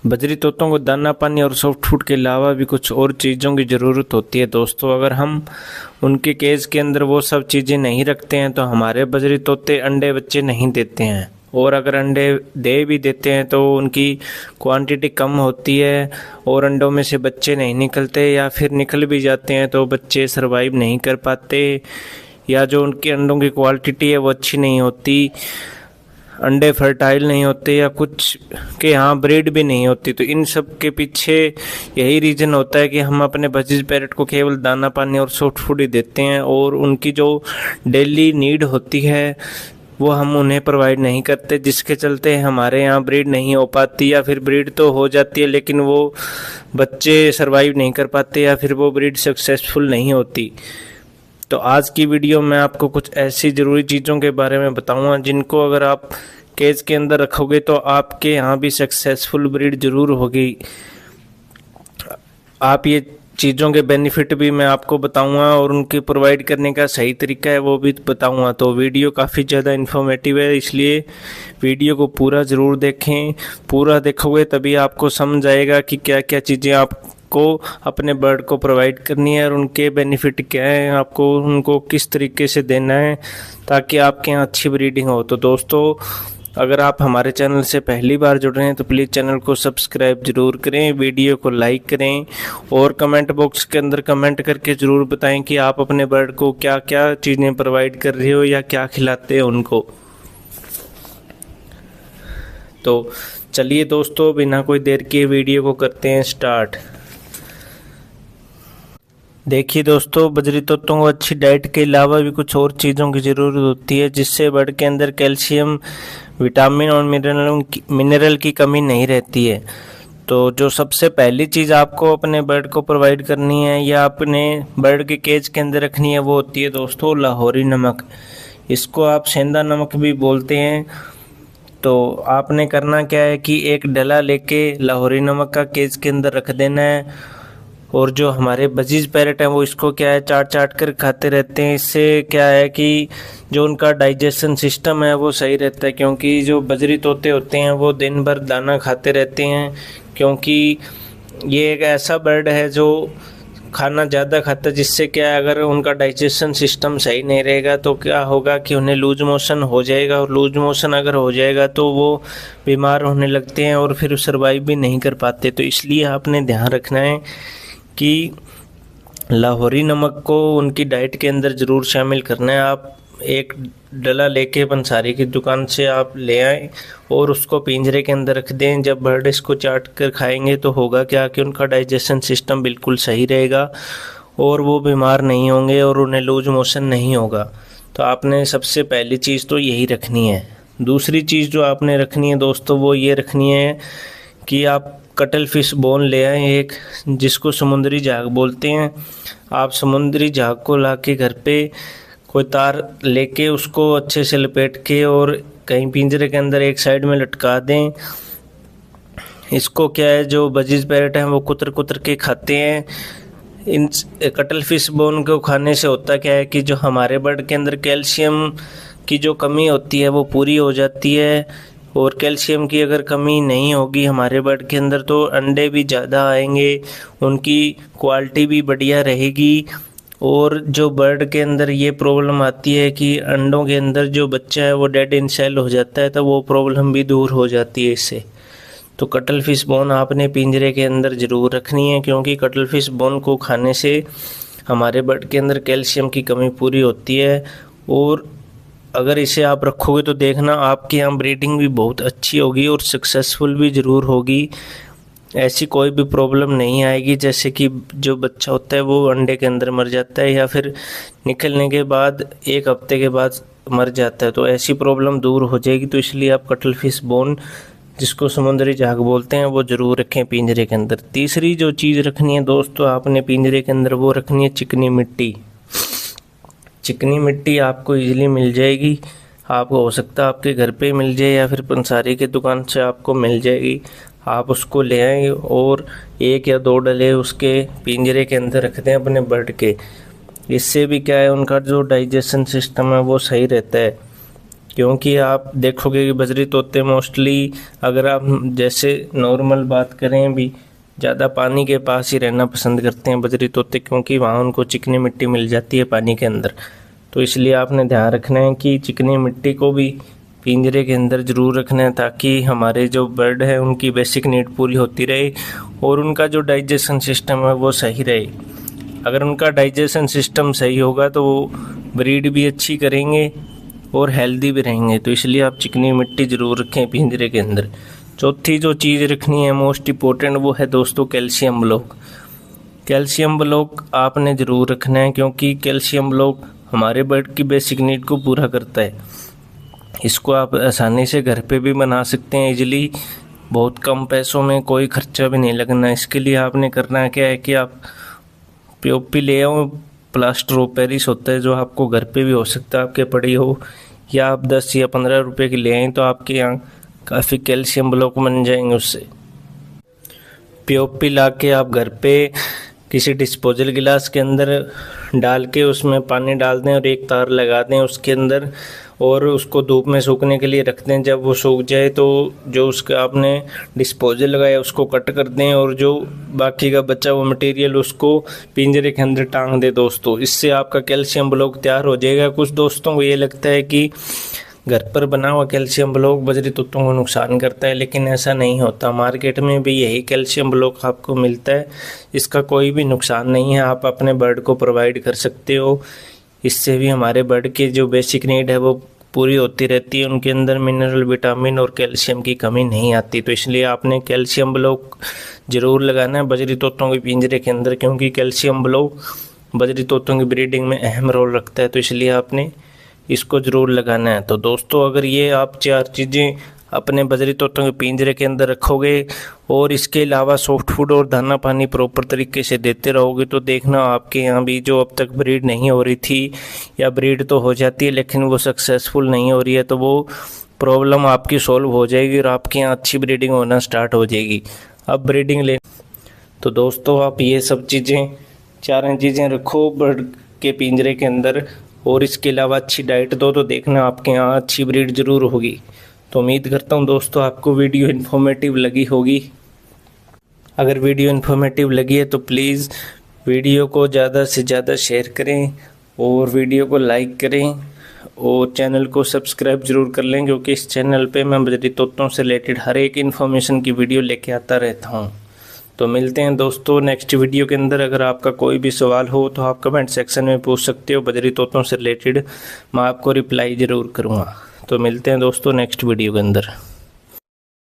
बजरी तोतों को दाना पानी और सॉफ्ट फूड के अलावा भी कुछ और चीज़ों की ज़रूरत होती है दोस्तों। अगर हम उनके केज के अंदर वो सब चीज़ें नहीं रखते हैं तो हमारे बजरी तोते अंडे बच्चे नहीं देते हैं, और अगर अंडे दे भी देते हैं तो उनकी क्वांटिटी कम होती है और अंडों में से बच्चे नहीं निकलते, या फिर निकल भी जाते हैं तो बच्चे सरवाइव नहीं कर पाते, या जो उनके अंडों की क्वालिटी है वो अच्छी नहीं होती, अंडे फर्टाइल नहीं होते, या कुछ के यहाँ ब्रीड भी नहीं होती। तो इन सब के पीछे यही रीज़न होता है कि हम अपने बजीज पैरट को केवल दाना पानी और सॉफ्ट फूड ही देते हैं, और उनकी जो डेली नीड होती है वो हम उन्हें प्रोवाइड नहीं करते, जिसके चलते हमारे यहाँ ब्रीड नहीं हो पाती, या फिर ब्रीड तो हो जाती है लेकिन वो बच्चे सरवाइव नहीं कर पाते, या फिर वो ब्रीड सक्सेसफुल नहीं होती। तो आज की वीडियो में आपको कुछ ऐसी ज़रूरी चीज़ों के बारे में बताऊंगा जिनको अगर आप केज के अंदर रखोगे तो आपके यहाँ भी सक्सेसफुल ब्रीड ज़रूर होगी। आप ये चीज़ों के बेनिफिट भी मैं आपको बताऊंगा और उनके प्रोवाइड करने का सही तरीका है वो भी बताऊंगा। तो वीडियो काफ़ी ज़्यादा इन्फॉर्मेटिव है, इसलिए वीडियो को पूरा ज़रूर देखें। पूरा देखोगे तभी आपको समझ आएगा कि क्या क्या चीज़ें आपको अपने बर्ड को प्रोवाइड करनी है और उनके बेनिफिट क्या है, आपको उनको किस तरीके से देना है ताकि आपके यहाँ अच्छी ब्रीडिंग हो। तो दोस्तों, अगर आप हमारे चैनल से पहली बार जुड़ रहे हैं तो प्लीज़ चैनल को सब्सक्राइब जरूर करें, वीडियो को लाइक करें और कमेंट बॉक्स के अंदर कमेंट करके ज़रूर बताएं कि आप अपने बर्ड को क्या क्या चीज़ें प्रोवाइड कर रहे हो या क्या खिलाते हैं उनको। तो चलिए दोस्तों, बिना कोई देर किए वीडियो को करते हैं स्टार्ट। देखिए दोस्तों, बजरी तोतों को अच्छी डाइट के अलावा भी कुछ और चीज़ों की ज़रूरत होती है जिससे बर्ड के अंदर कैल्शियम, विटामिन और मिनरल की कमी नहीं रहती है। तो जो सबसे पहली चीज़ आपको अपने बर्ड को प्रोवाइड करनी है या अपने बर्ड के केज के अंदर रखनी है वो होती है दोस्तों लाहौरी नमक। इसको आप सेंधा नमक भी बोलते हैं। तो आपने करना क्या है कि एक डला लेके लाहौरी नमक का केज के अंदर रख देना है, और जो हमारे बजीज पैरट हैं वो इसको क्या है चाट चाट कर खाते रहते हैं। इससे क्या है कि जो उनका डाइजेशन सिस्टम है वो सही रहता है, क्योंकि जो बजरी तोते होते हैं वो दिन भर दाना खाते रहते हैं, क्योंकि ये एक ऐसा बर्ड है जो खाना ज़्यादा खाता है, जिससे क्या है अगर उनका डाइजेशन सिस्टम सही नहीं रहेगा तो क्या होगा कि उन्हें लूज मोशन हो जाएगा, और लूज मोशन अगर हो जाएगा तो वो बीमार होने लगते हैं और फिर सर्वाइव भी नहीं कर पाते। तो इसलिए आपने ध्यान रखना है कि लाहौरी नमक को उनकी डाइट के अंदर ज़रूर शामिल करना है। आप एक डला लेके पंसारी की दुकान से आप ले आएँ और उसको पिंजरे के अंदर रख दें। जब बर्ड इसको चाट कर खाएंगे तो होगा क्या कि उनका डाइजेशन सिस्टम बिल्कुल सही रहेगा और वो बीमार नहीं होंगे और उन्हें लूज मोशन नहीं होगा। तो आपने सबसे पहली चीज़ तो यही रखनी है। दूसरी चीज़ जो आपने रखनी है दोस्तों वो ये रखनी है कि आप कटल फिश बोन ले आए एक, जिसको समुद्री झाग बोलते हैं। आप समुद्री झाग को लाके घर पे कोई तार लेके उसको अच्छे से लपेट के और कहीं पिंजरे के अंदर एक साइड में लटका दें। इसको क्या है जो बजीज पैरट हैं वो कुतर कुतर के खाते हैं। इन कटल फिश बोन को खाने से होता क्या है कि जो हमारे बर्ड के अंदर कैल्शियम की जो कमी होती है वो पूरी हो जाती है, और कैल्शियम की अगर कमी नहीं होगी हमारे बर्ड के अंदर तो अंडे भी ज़्यादा आएंगे, उनकी क्वालिटी भी बढ़िया रहेगी। और जो बर्ड के अंदर ये प्रॉब्लम आती है कि अंडों के अंदर जो बच्चा है वो डेड इन सेल हो जाता है, तो वो प्रॉब्लम भी दूर हो जाती है इससे। तो कटल फिश बोन आपने पिंजरे के अंदर ज़रूर रखनी है, क्योंकि कटल फिश बोन को खाने से हमारे बर्ड के अंदर कैल्शियम की कमी पूरी होती है। और अगर इसे आप रखोगे तो देखना आपके यहाँ ब्रीडिंग भी बहुत अच्छी होगी और सक्सेसफुल भी ज़रूर होगी। ऐसी कोई भी प्रॉब्लम नहीं आएगी जैसे कि जो बच्चा होता है वो अंडे के अंदर मर जाता है या फिर निकलने के बाद 1 हफ्ते के बाद मर जाता है, तो ऐसी प्रॉब्लम दूर हो जाएगी। तो इसलिए आप कटल फिश बोन, जिसको समुद्री झाग बोलते हैं, वो ज़रूर रखें पिंजरे के अंदर। तीसरी जो चीज़ रखनी है दोस्तों आपने पिंजरे के अंदर वो रखनी है चिकनी मिट्टी। चिकनी मिट्टी आपको इजीली मिल जाएगी, आपको हो सकता है आपके घर पे मिल जाए या फिर पंसारी की दुकान से आपको मिल जाएगी। आप उसको ले आएँ और 1 या 2 डले उसके पिंजरे के अंदर रख दें अपने बर्ड के। इससे भी क्या है उनका जो डाइजेशन सिस्टम है वो सही रहता है। क्योंकि आप देखोगे कि बजरी तोते मोस्टली, अगर आप जैसे नॉर्मल बात करें भी, ज़्यादा पानी के पास ही रहना पसंद करते हैं बजरी तोते, क्योंकि वहाँ उनको चिकनी मिट्टी मिल जाती है पानी के अंदर। तो इसलिए आपने ध्यान रखना है कि चिकनी मिट्टी को भी पिंजरे के अंदर ज़रूर रखना है, ताकि हमारे जो बर्ड है उनकी बेसिक नीड पूरी होती रहे और उनका जो डाइजेशन सिस्टम है वो सही रहे। अगर उनका डाइजेशन सिस्टम सही होगा तो वो ब्रीड भी अच्छी करेंगे और हेल्दी भी रहेंगे। तो इसलिए आप चिकनी मिट्टी ज़रूर रखें पिंजरे के अंदर। चौथी जो चीज़ रखनी है मोस्ट इम्पोर्टेंट, वो है दोस्तों कैल्शियम ब्लॉक। कैल्शियम ब्लॉक आपने ज़रूर रखना है, क्योंकि कैल्शियम ब्लॉक हमारे बर्ड की बेसिक नीड को पूरा करता है। इसको आप आसानी से घर पे भी बना सकते हैं इजीली, बहुत कम पैसों में, कोई खर्चा भी नहीं लगना। इसके लिए आपने करना क्या है कि आप पीओपी ले आओ, प्लास्टर ऑफ पेरिस होता है जो आपको घर पे भी हो सकता है, आपके पड़ी हो, या आप 10 या 15 रुपए की ले आएँ तो आपके यहाँ काफ़ी कैल्शियम ब्लॉक बन जाएंगे उससे। पीओपी ला के आप घर पे किसी डिस्पोजल गिलास के अंदर डाल के उसमें पानी डाल दें और एक तार लगा दें उसके अंदर, और उसको धूप में सूखने के लिए रख दें। जब वो सूख जाए तो जो उसका आपने डिस्पोजल लगाया उसको कट कर दें, और जो बाकी का बचा हुआ मटेरियल उसको पिंजरे के अंदर टांग दें दोस्तों। इससे आपका कैल्शियम ब्लॉक तैयार हो जाएगा। कुछ दोस्तों को ये लगता है कि घर पर बना हुआ कैल्शियम ब्लॉक बजरी तोतों को नुकसान करता है, लेकिन ऐसा नहीं होता। मार्केट में भी यही कैल्शियम ब्लॉक आपको मिलता है, इसका कोई भी नुकसान नहीं है। आप अपने बर्ड को प्रोवाइड कर सकते हो। इससे भी हमारे बर्ड की जो बेसिक नीड है वो पूरी होती रहती है, उनके अंदर मिनरल, विटामिन और कैल्शियम की कमी नहीं आती। तो इसलिए आपने कैल्शियम ब्लॉक ज़रूर लगाना है बजरी तोतों के पिंजरे के अंदर, क्योंकि कैल्शियम ब्लॉक बजरी तोतों की ब्रीडिंग में अहम रोल रखता है। तो इसलिए आपने इसको ज़रूर लगाना है। तो दोस्तों, अगर ये आप 4 चीज़ें अपने बजरी तोतों के पिंजरे के अंदर रखोगे और इसके अलावा सॉफ्ट फूड और दाना पानी प्रॉपर तरीके से देते रहोगे, तो देखना आपके यहाँ भी जो अब तक ब्रीड नहीं हो रही थी, या ब्रीड तो हो जाती है लेकिन वो सक्सेसफुल नहीं हो रही है, तो वो प्रॉब्लम आपकी सॉल्व हो जाएगी और आपके यहाँ अच्छी ब्रीडिंग होना स्टार्ट हो जाएगी। अब ब्रीडिंग ले तो दोस्तों, आप ये सब चीज़ें 4 चीज़ें रखो बर्ड के पिंजरे के अंदर, और इसके अलावा अच्छी डाइट दो, तो देखना आपके यहाँ अच्छी ब्रीड ज़रूर होगी। तो उम्मीद करता हूँ दोस्तों आपको वीडियो इन्फॉर्मेटिव लगी होगी। अगर वीडियो इन्फॉर्मेटिव लगी है तो प्लीज़ वीडियो को ज़्यादा से ज़्यादा शेयर करें और वीडियो को लाइक करें और चैनल को सब्सक्राइब ज़रूर कर लें, क्योंकि इस चैनल पे मैं बजरी तोतों से रिलेटेड हर एक इन्फॉर्मेशन की वीडियो लेके आता रहता हूँ। तो मिलते हैं दोस्तों नेक्स्ट वीडियो के अंदर। अगर आपका कोई भी सवाल हो तो आप कमेंट सेक्शन में पूछ सकते हो बजरी तोतों से रिलेटेड, मैं आपको रिप्लाई ज़रूर करूँगा। तो मिलते हैं दोस्तों नेक्स्ट वीडियो के अंदर।